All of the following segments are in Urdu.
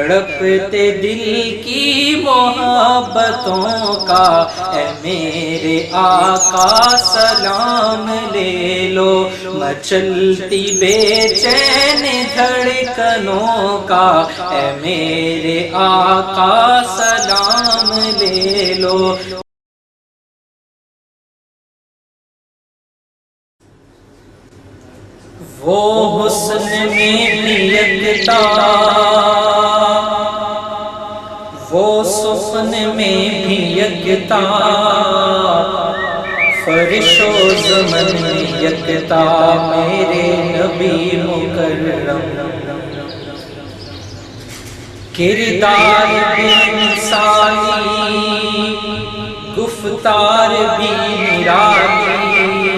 تڑپتے دل کی محبتوں کا، اے میرے آقا سلام لے لو، مچلتی بے چین دھڑکنوں کا، اے میرے آقا سلام لے لو۔ وہ حسن میں بھی یکتا، وہ سخن میں بھی یکتا، فرش و زمن میں یکتا، میرے نبی مکرم۔ کردار بھی مثالی، گفتار بھی نرالی،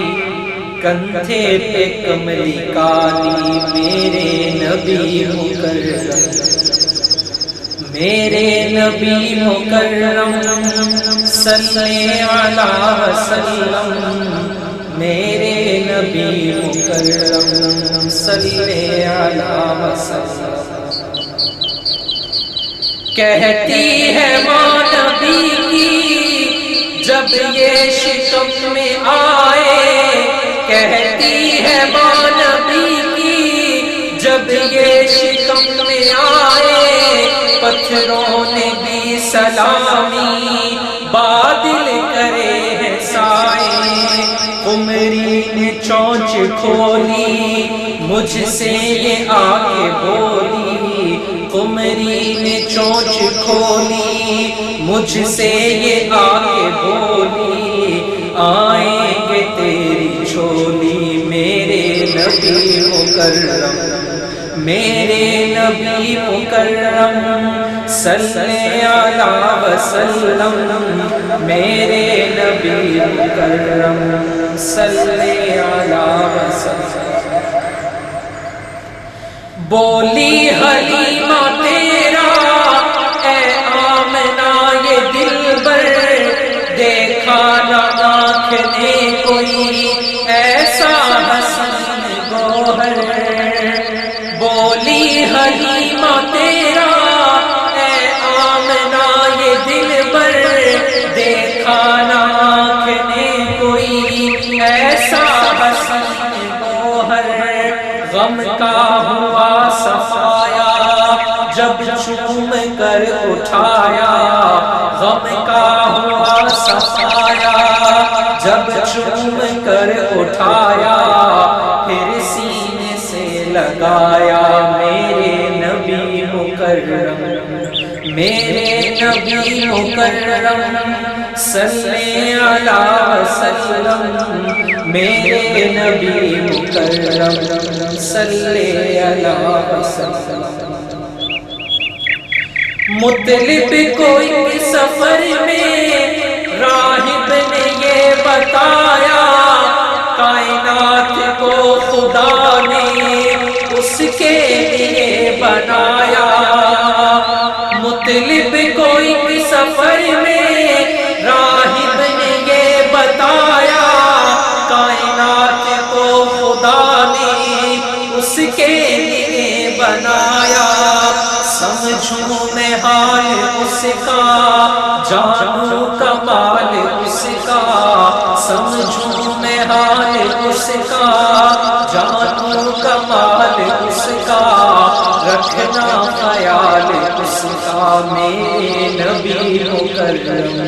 کندھے پہ کملی کالی، میرے نبی مکرم، میرے نبی مکرم، صلی علی وسلم، میرے نبی مکرم، صلی علی وسلم۔ کہتی ہے ماں نبی کی جب یہ شکم میں آئے، کہتی ہے ماں نبی کی جب یہ شکم میں آئے، پتھروں نے بھی سلامی، بادل کرے ہیں سائے، قمری نے چونچ کھولی، مجھ سے یہ آ کے بولی، قمری نے چونچ کھولی، مجھ سے یہ آ کے بولی، آئیں گے تیری جھولی، میرے نبی مکرم، میرے نبی مکرم، صلی علی وسلم، میرے نبی مکرم، صلی علی وسلم۔ بولی حلیمہ تیرا اے آمنہ یہ دلبر، دیکھا نہ آنکھ نے کوئی ایسا حسین گوہر، بولی حلیمہ تیرا اے آمنہ یہ دلبر، دیکھا نہ آنکھ نے کوئی ایسا حسین گوہر، غم کا ہوا صفایا جب چوم کر اٹھایا، غم کا ہوا صفایا جب چوم کر اٹھایا، پھر سینے سے لگایا، میرے نبی مکرم، میرے نبی مکرم، صلی علی وسلم، میرے نبی مکرم، صلی علی وسلم۔ مطلب کوئی سفر میں راہب نے یہ بتایا، کائنات کو خدا نے اس کے لیے بنایا، مطلب کوئی سفر میں راہب نے یہ بتایا، کائنات کو خدا نے اس کے لیے بنایا، سمجھوں میں حال اس کا، جانوں کمال اس کا، سمجھوں میں حال اس کا، جانوں کمال اس کا، رکھنا خیال اس کا، میرے نبی مکرم،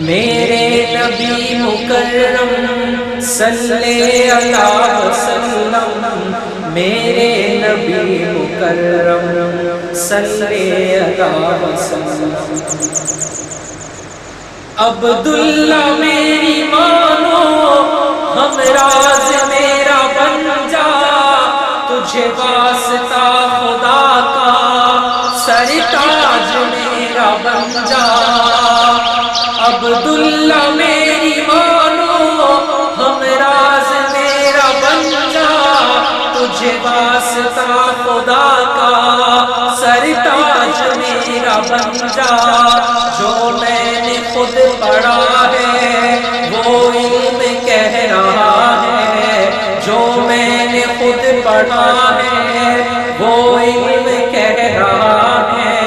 میرے نبی مکرم، صلی علی وسلم، میرے نبی مکرم، صلی علی وسلم۔ عبداللہ میری مانو، ہم راز میرا بن جا، تجھے واسطہ خدا کا سرتاج میرا بن جا، عبداللہ میری مانو، ہم راز میرا بن جا، تجھے واسطہ خدا کا سرتاج میرا بن جا، جو میں نے خود پڑھا ہے وہ علم کہہ رہا ہے، جو میں نے خود پڑھا ہے وہ علم کہہ رہا ہے،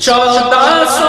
1400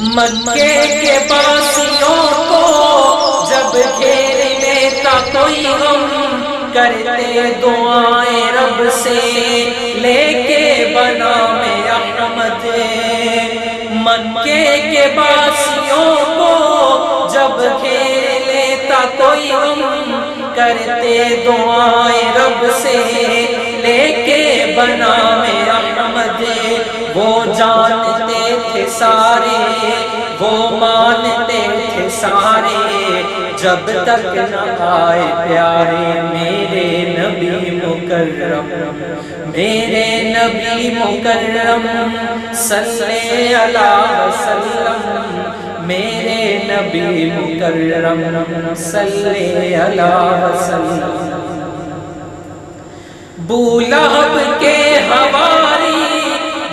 مکے کے باسیوں کو جب گھیر لیتا کوئی غم، کرتے دعائیں رب سے لے کے بنا میں احمد۔ مکے کے باسیوں کو جب گھیر لیتا کوئی غم، کرتے دعائیں رب سے لے کے بنا میں احمد۔ وہ جانتے تھے سارے، وہ مانتے تھے سارے، جب تک نہ آئے پیارے میرے نبی مکرم، میرے نبی مکرم صلی اللہ وسلم، میرے نبی مکرم صلی اللہ وسلم۔ بولہب کے حواری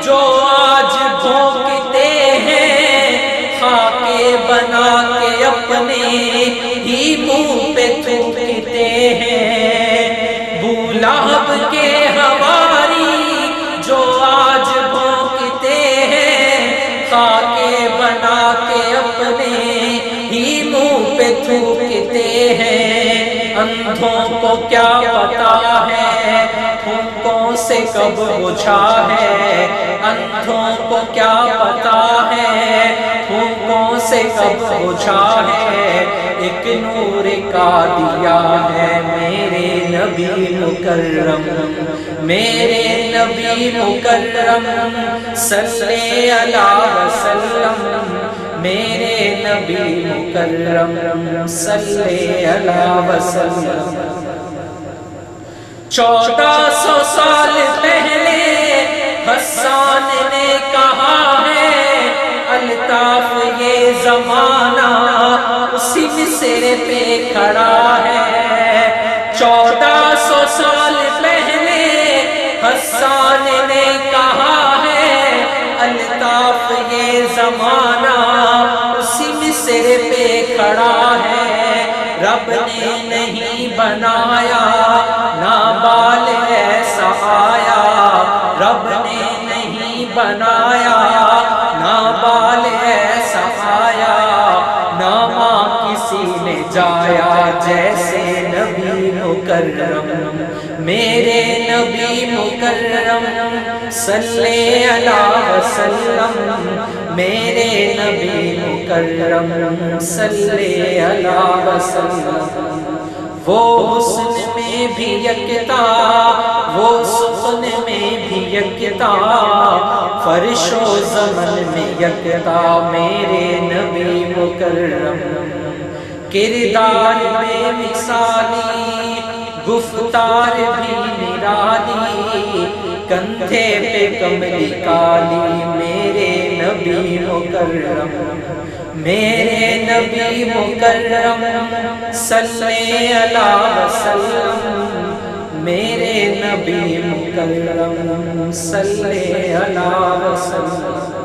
جو آج بھونکتے ہیں، خاکے بنا کے اپنے ہی منہ پہ تھوکتے ہیں۔ بولہب کے حواری جو آج بھونکتے ہیں، خاکے بنا کے اپنے ہی منہ پہ تھوکتے ہیں۔ اندھوں کو کیا پتا ہے پھونکوں سے کب بجھا ہے، اندھوں کو کیا پتا ہے پھونکوں سے کب بجھا ہے۔ ایک نور کا دیا ہے میرے نبی مکرم، میرے نبی مکرم صلی اللہ وسلم، میرے نبی مکرم صلی اللہ وسلم۔ 1400 سال پہلے حسان نے کہا ہے، الطاف یہ زمانہ اسی مصر پہ کھڑا ہے۔ 1400 سال پہلے حسان نے کہا ہے، الطاف یہ زمانہ اسی مصر پہ کھڑا ہے۔ رب نے نہیں بنایا نابال ایسا آیا، رب نے نہیں بنایا نابال ایسا آیا، نامہ کسی نے جایا جیسے نبی مکرم، میرے نبی مکرم صلی اللہ وسلم، میرے نبی مکرم صلی اللہ وسلم۔ وہ حسن میں بھی یکتا، وہ سخن میں بھی یکتا، فرش و زمن میں یکتا میرے نبی مکرم۔ کردار میں مثالی، گفتار بھی نرالی، کندھے پہ کملی کالی میرے نبی مکرم، میرے نبی مکرم صلی اللہ وسلم، میرے نبی مکرم صلی اللہ وسلم۔